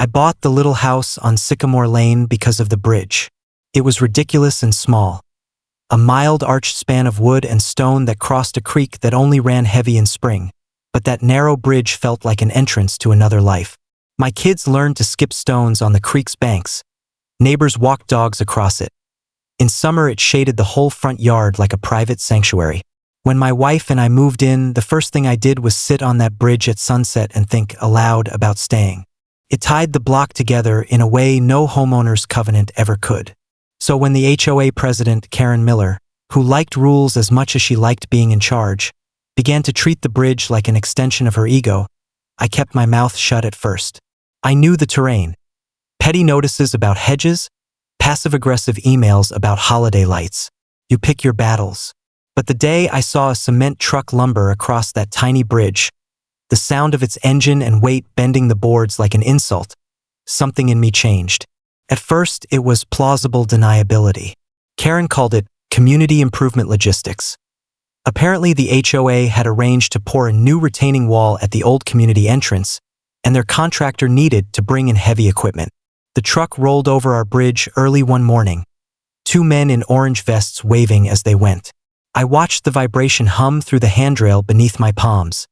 I bought the little house on Sycamore Lane because of the bridge. It was ridiculous and small. A mild arched span of wood and stone that crossed a creek that only ran heavy in spring. But that narrow bridge felt like an entrance to another life. My kids learned to skip stones on the creek's banks. Neighbors walked dogs across it. In summer, it shaded the whole front yard like a private sanctuary. When my wife and I moved in, the first thing I did was sit on that bridge at sunset and think aloud about staying. It tied the block together in a way no homeowners covenant ever could. So when the HOA president, Karen Miller, who liked rules as much as she liked being in charge, began to treat the bridge like an extension of her ego, I kept my mouth shut at first. I knew the terrain. Petty notices about hedges, passive-aggressive emails about holiday lights. You pick your battles. But the day I saw a cement truck lumber across that tiny bridge, the sound of its engine and weight bending the boards like an insult, something in me changed. At first, it was plausible deniability. Karen called it community improvement logistics. Apparently, the HOA had arranged to pour a new retaining wall at the old community entrance, and their contractor needed to bring in heavy equipment. The truck rolled over our bridge early one morning, 2 men in orange vests waving as they went. I watched the vibration hum through the handrail beneath my palms.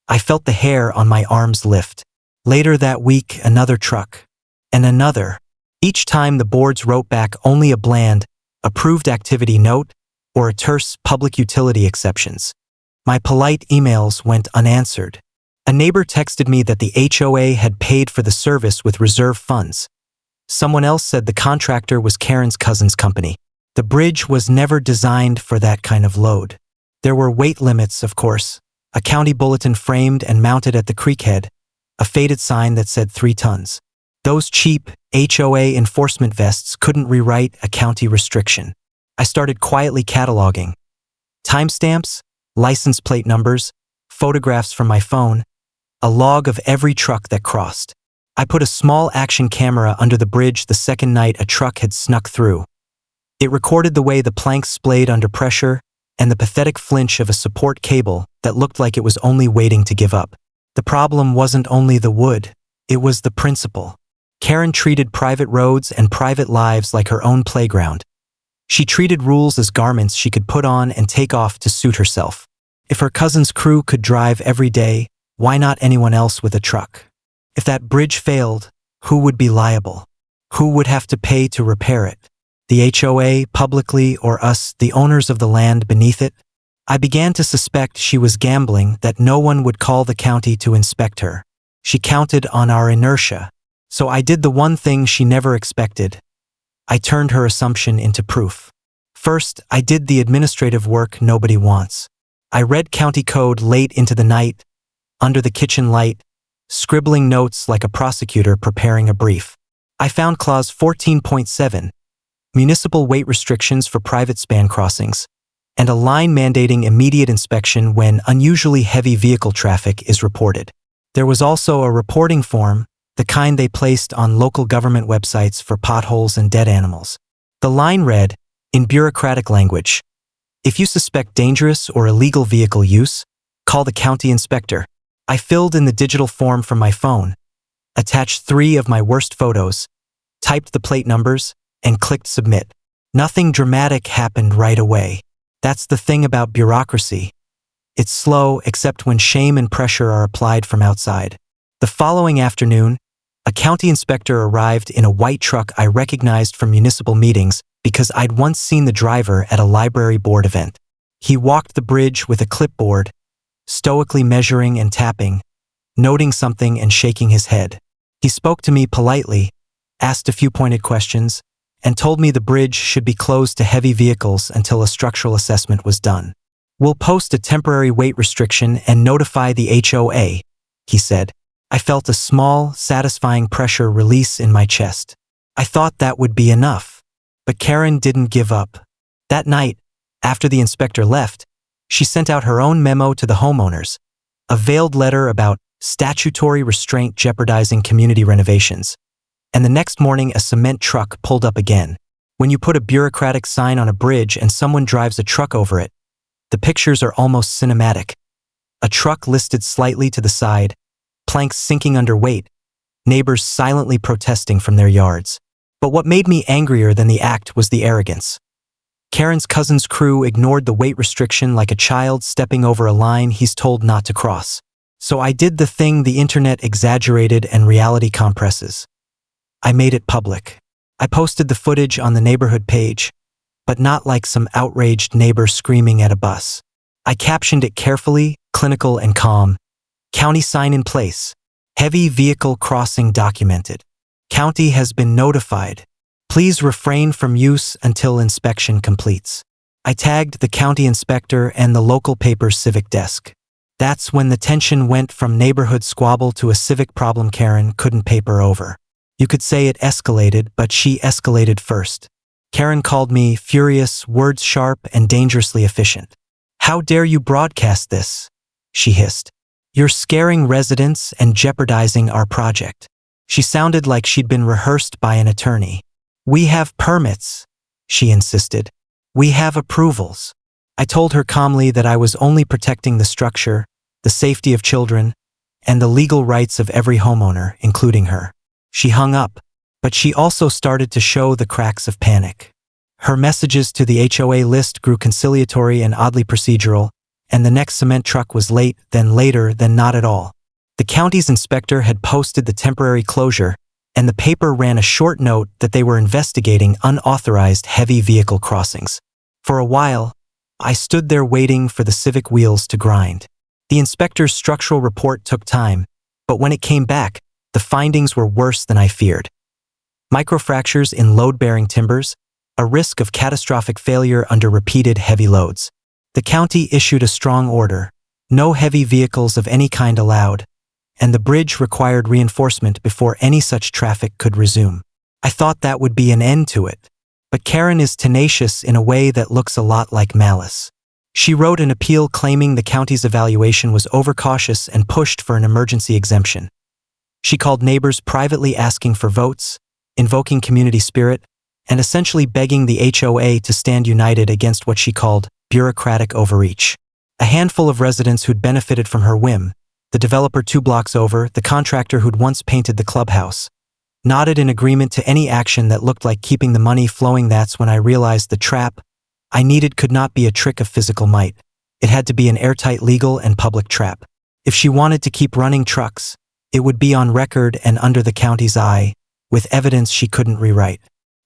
I felt the hair on my arms lift. Later that week, another truck. And another. Each time the boards wrote back only a bland, approved activity note, or a terse public utility exceptions. My polite emails went unanswered. A neighbor texted me that the HOA had paid for the service with reserve funds. Someone else said the contractor was Karen's cousin's company. The bridge was never designed for that kind of load. There were weight limits, of course, a county bulletin framed and mounted at the creek head, a faded sign that said 3 tons. Those cheap HOA enforcement vests couldn't rewrite a county restriction. I started quietly cataloging. Timestamps, license plate numbers, photographs from my phone, a log of every truck that crossed. I put a small action camera under the bridge the second night a truck had snuck through. It recorded the way the planks splayed under pressure and the pathetic flinch of a support cable that looked like it was only waiting to give up. The problem wasn't only the wood, it was the principle. Karen treated private roads and private lives like her own playground. She treated rules as garments she could put on and take off to suit herself. If her cousin's crew could drive every day, why not anyone else with a truck? If that bridge failed, who would be liable? Who would have to pay to repair it? The HOA, publicly, or us, the owners of the land beneath it? I began to suspect she was gambling that no one would call the county to inspect her. She counted on our inertia. So I did the one thing she never expected. I turned her assumption into proof. First, I did the administrative work nobody wants. I read county code late into the night, under the kitchen light, scribbling notes like a prosecutor preparing a brief. I found Clause 14.7, municipal weight restrictions for private span crossings, and a line mandating immediate inspection when unusually heavy vehicle traffic is reported. There was also a reporting form, the kind they placed on local government websites for potholes and dead animals. The line read, in bureaucratic language, if you suspect dangerous or illegal vehicle use, call the county inspector. I filled in the digital form from my phone, attached 3 of my worst photos, typed the plate numbers, and clicked submit. Nothing dramatic happened right away. That's the thing about bureaucracy. It's slow except when shame and pressure are applied from outside. The following afternoon, a county inspector arrived in a white truck I recognized from municipal meetings because I'd once seen the driver at a library board event. He walked the bridge with a clipboard, stoically measuring and tapping, noting something and shaking his head. He spoke to me politely, asked a few pointed questions, and told me the bridge should be closed to heavy vehicles until a structural assessment was done. We'll post a temporary weight restriction and notify the HOA, he said. I felt a small, satisfying pressure release in my chest. I thought that would be enough. But Karen didn't give up. That night, after the inspector left, she sent out her own memo to the homeowners, a veiled letter about statutory restraint jeopardizing community renovations. And the next morning, a cement truck pulled up again. When you put a bureaucratic sign on a bridge and someone drives a truck over it, the pictures are almost cinematic. A truck listed slightly to the side, planks sinking under weight, neighbors silently protesting from their yards. But what made me angrier than the act was the arrogance. Karen's cousin's crew ignored the weight restriction like a child stepping over a line he's told not to cross. So I did the thing the internet exaggerated and reality compresses. I made it public. I posted the footage on the neighborhood page, but not like some outraged neighbor screaming at a bus. I captioned it carefully, clinical and calm. County sign in place. Heavy vehicle crossing documented. County has been notified. Please refrain from use until inspection completes. I tagged the county inspector and the local paper's civic desk. That's when the tension went from neighborhood squabble to a civic problem Karen couldn't paper over. You could say it escalated, but she escalated first. Karen called me furious, words sharp, and dangerously efficient. "How dare you broadcast this?" she hissed. "You're scaring residents and jeopardizing our project." She sounded like she'd been rehearsed by an attorney. "We have permits," she insisted. "We have approvals." I told her calmly that I was only protecting the structure, the safety of children, and the legal rights of every homeowner, including her. She hung up, but she also started to show the cracks of panic. Her messages to the HOA list grew conciliatory and oddly procedural, and the next cement truck was late, then later, then not at all. The county's inspector had posted the temporary closure, and the paper ran a short note that they were investigating unauthorized heavy vehicle crossings. For a while, I stood there waiting for the civic wheels to grind. The inspector's structural report took time, but when it came back, the findings were worse than I feared. Microfractures in load-bearing timbers, a risk of catastrophic failure under repeated heavy loads. The county issued a strong order: no heavy vehicles of any kind allowed, and the bridge required reinforcement before any such traffic could resume. I thought that would be an end to it. But Karen is tenacious in a way that looks a lot like malice. She wrote an appeal claiming the county's evaluation was overcautious and pushed for an emergency exemption. She called neighbors privately asking for votes, invoking community spirit, and essentially begging the HOA to stand united against what she called bureaucratic overreach. A handful of residents who'd benefited from her whim, the developer 2 blocks over, the contractor who'd once painted the clubhouse, nodded in agreement to any action that looked like keeping the money flowing. That's when I realized the trap I needed could not be a trick of physical might. It had to be an airtight legal and public trap. If she wanted to keep running trucks, it would be on record and under the county's eye, with evidence she couldn't rewrite.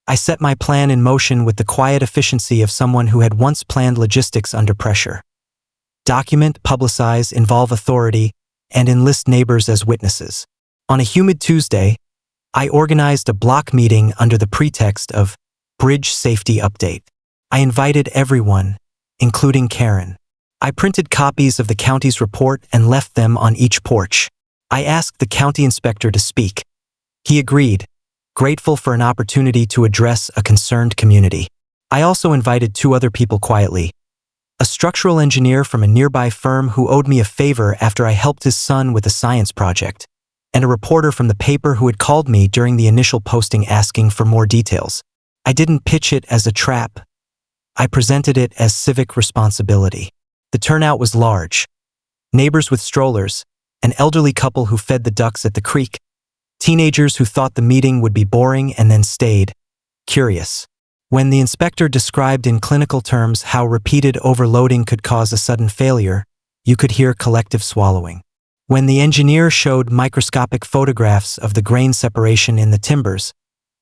I set my plan in motion with the quiet efficiency of someone who had once planned logistics under pressure. Document, publicize, involve authority, and enlist neighbors as witnesses. On a humid Tuesday, I organized a block meeting under the pretext of Bridge Safety Update. I invited everyone, including Karen. I printed copies of the county's report and left them on each porch. I asked the county inspector to speak. He agreed, grateful for an opportunity to address a concerned community. I also invited 2 other people quietly: a structural engineer from a nearby firm who owed me a favor after I helped his son with a science project, and a reporter from the paper who had called me during the initial posting asking for more details. I didn't pitch it as a trap. I presented it as civic responsibility. The turnout was large. Neighbors with strollers, an elderly couple who fed the ducks at the creek, teenagers who thought the meeting would be boring and then stayed, curious. When the inspector described in clinical terms how repeated overloading could cause a sudden failure, you could hear collective swallowing. When the engineer showed microscopic photographs of the grain separation in the timbers,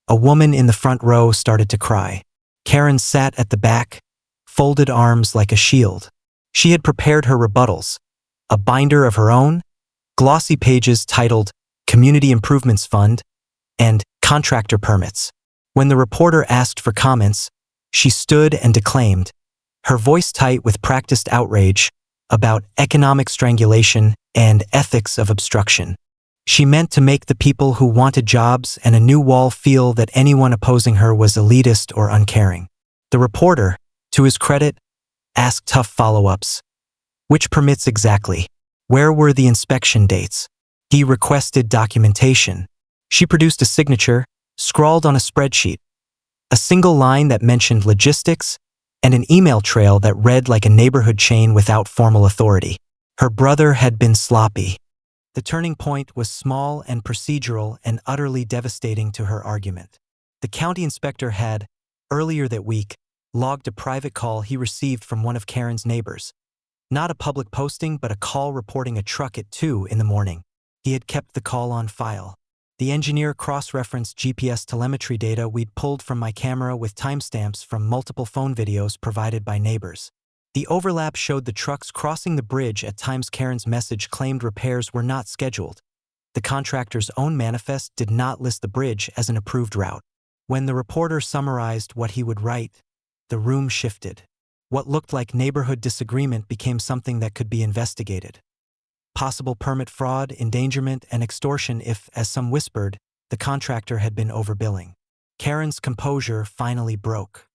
a woman in the front row started to cry. Karen sat at the back, folded arms like a shield. She had prepared her rebuttals, a binder of her own, glossy pages titled Community Improvements Fund and Contractor Permits. When the reporter asked for comments, she stood and declaimed, her voice tight with practiced outrage, about economic strangulation and ethics of obstruction. She meant to make the people who wanted jobs and a new wall feel that anyone opposing her was elitist or uncaring. The reporter, to his credit, asked tough follow-ups. Which permits exactly? Where were the inspection dates? He requested documentation. She produced a signature, scrawled on a spreadsheet, a single line that mentioned logistics, and an email trail that read like a neighborhood chain without formal authority. Her brother had been sloppy. The turning point was small and procedural and utterly devastating to her argument. The county inspector had, earlier that week, logged a private call he received from one of Karen's neighbors. Not a public posting, but a call reporting a truck at 2 in the morning. He had kept the call on file. The engineer cross-referenced GPS telemetry data we'd pulled from my camera with timestamps from multiple phone videos provided by neighbors. The overlap showed the trucks crossing the bridge at times Karen's message claimed repairs were not scheduled. The contractor's own manifest did not list the bridge as an approved route. When the reporter summarized what he would write, the room shifted. What looked like neighborhood disagreement became something that could be investigated. Possible permit fraud, endangerment, and extortion if, as some whispered, the contractor had been overbilling. Karen's composure finally broke.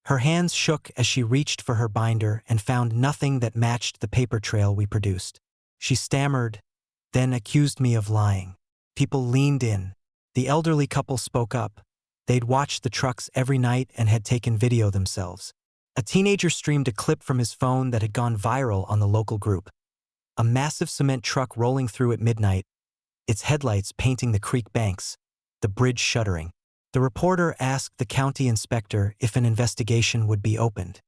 Her hands shook as she reached for her binder and found nothing that matched the paper trail we produced. She stammered, then accused me of lying. People leaned in. The elderly couple spoke up. They'd watched the trucks every night and had taken video themselves. A teenager streamed a clip from his phone that had gone viral on the local group. A massive cement truck rolling through at midnight, its headlights painting the creek banks, the bridge shuddering. The reporter asked the county inspector if an investigation would be opened.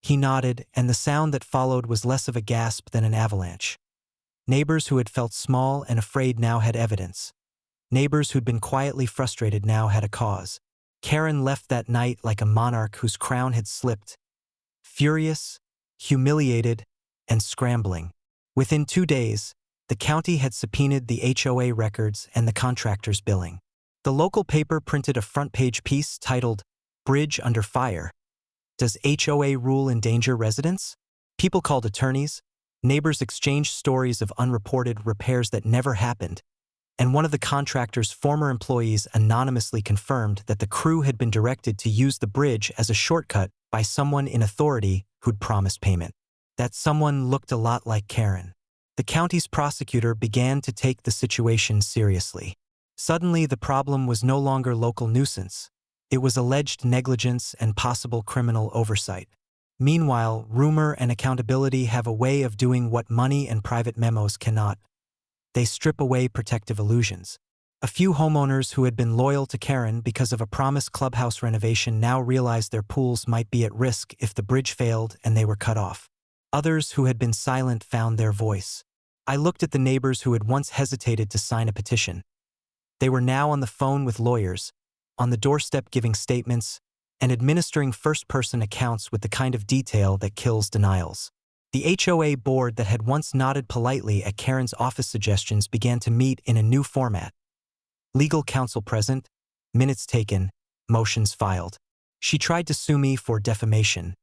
He nodded, and the sound that followed was less of a gasp than an avalanche. Neighbors who had felt small and afraid now had evidence. Neighbors who'd been quietly frustrated now had a cause. Karen left that night like a monarch whose crown had slipped, furious, humiliated, and scrambling. Within 2 days, the county had subpoenaed the HOA records and the contractor's billing. The local paper printed a front-page piece titled, "Bridge Under Fire. Does HOA Rule Endanger Residents?" People called attorneys, neighbors exchanged stories of unreported repairs that never happened, and one of the contractor's former employees anonymously confirmed that the crew had been directed to use the bridge as a shortcut by someone in authority who'd promised payment. That someone looked a lot like Karen. The county's prosecutor began to take the situation seriously. Suddenly, the problem was no longer local nuisance. It was alleged negligence and possible criminal oversight. Meanwhile, rumor and accountability have a way of doing what money and private memos cannot. They strip away protective illusions. A few homeowners who had been loyal to Karen because of a promised clubhouse renovation now realized their pools might be at risk if the bridge failed and they were cut off. Others who had been silent found their voice. I looked at the neighbors who had once hesitated to sign a petition. They were now on the phone with lawyers, on the doorstep giving statements, and administering first-person accounts with the kind of detail that kills denials. The HOA board that had once nodded politely at Karen's office suggestions began to meet in a new format. Legal counsel present, minutes taken, motions filed. She tried to sue me for defamation,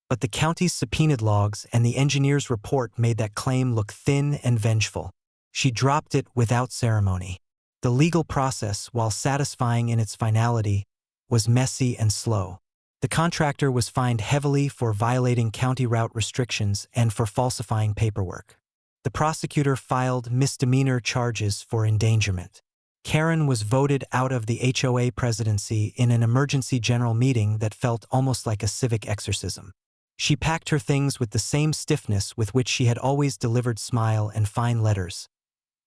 but the county's subpoenaed logs and the engineer's report made that claim look thin and vengeful. She dropped it without ceremony. The legal process, while satisfying in its finality, was messy and slow. The contractor was fined heavily for violating county route restrictions and for falsifying paperwork. The prosecutor filed misdemeanor charges for endangerment. Karen was voted out of the HOA presidency in an emergency general meeting that felt almost like a civic exorcism. She packed her things with the same stiffness with which she had always delivered smile and fine letters.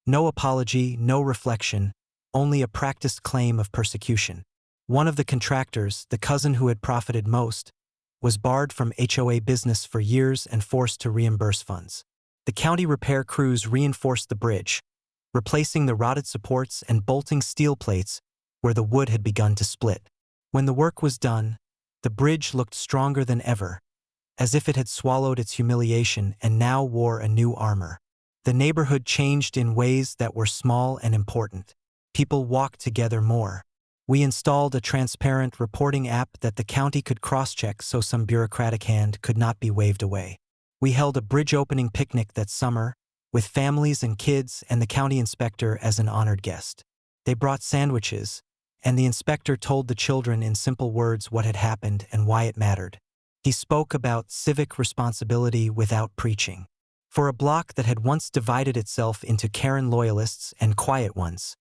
No apology, no reflection, only a practiced claim of persecution. One of the contractors, the cousin who had profited most, was barred from HOA business for years and forced to reimburse funds. The county repair crews reinforced the bridge, replacing the rotted supports and bolting steel plates where the wood had begun to split. When the work was done, the bridge looked stronger than ever, as if it had swallowed its humiliation and now wore a new armor. The neighborhood changed in ways that were small and important. People walked together more. We installed a transparent reporting app that the county could cross-check so some bureaucratic hand could not be waved away. We held a bridge opening picnic that summer, with families and kids and the county inspector as an honored guest. They brought sandwiches, and the inspector told the children in simple words what had happened and why it mattered. He spoke about civic responsibility without preaching. For a block that had once divided itself into Karen loyalists and quiet ones,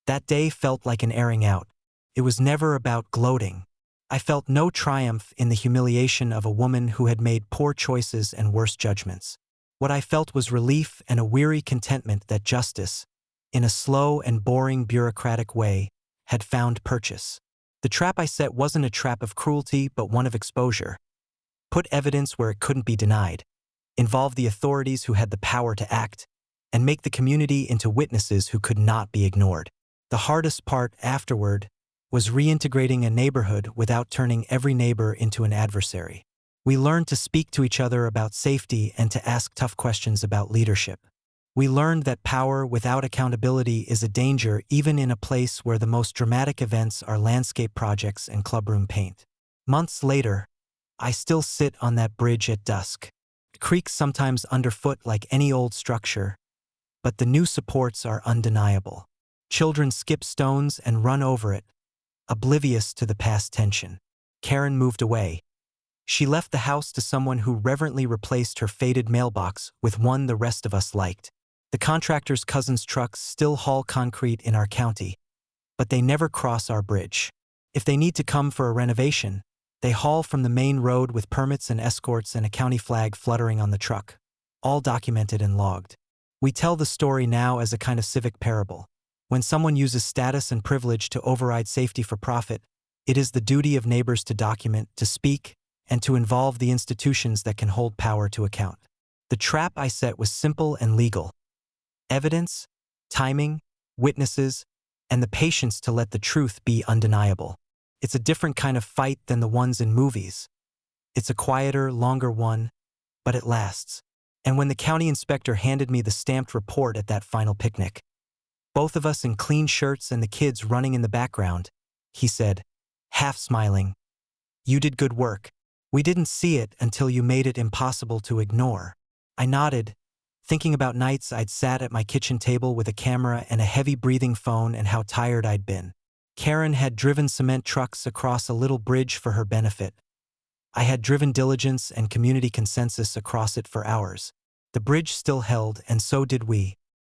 that day felt like an airing out. It was never about gloating. I felt no triumph in the humiliation of a woman who had made poor choices and worse judgments. What I felt was relief and a weary contentment that justice, in a slow and boring bureaucratic way, had found purchase. The trap I set wasn't a trap of cruelty but one of exposure. Put evidence where it couldn't be denied, involve the authorities who had the power to act, and make the community into witnesses who could not be ignored. The hardest part afterward was reintegrating a neighborhood without turning every neighbor into an adversary. We learned to speak to each other about safety and to ask tough questions about leadership. We learned that power without accountability is a danger even in a place where the most dramatic events are landscape projects and clubroom paint. Months later, I still sit on that bridge at dusk. It creaks sometimes underfoot like any old structure, but the new supports are undeniable. Children skip stones and run over it, oblivious to the past tension. Karen moved away. She left the house to someone who reverently replaced her faded mailbox with one the rest of us liked. The contractor's cousin's trucks still haul concrete in our county, but they never cross our bridge. If they need to come for a renovation, they haul from the main road with permits and escorts and a county flag fluttering on the truck, all documented and logged. We tell the story now as a kind of civic parable. When someone uses status and privilege to override safety for profit, it is the duty of neighbors to document, to speak, and to involve the institutions that can hold power to account. The trap I set was simple and legal. Evidence, timing, witnesses, and the patience to let the truth be undeniable. It's a different kind of fight than the ones in movies. It's a quieter, longer one, but it lasts. And when the county inspector handed me the stamped report at that final picnic, both of us in clean shirts and the kids running in the background, he said, half smiling, "You did good work. We didn't see it until you made it impossible to ignore." I nodded, thinking about nights I'd sat at my kitchen table with a camera and a heavy-breathing phone and how tired I'd been. Karen had driven cement trucks across a little bridge for her benefit. I had driven diligence and community consensus across it for hours. The bridge still held, and so did we.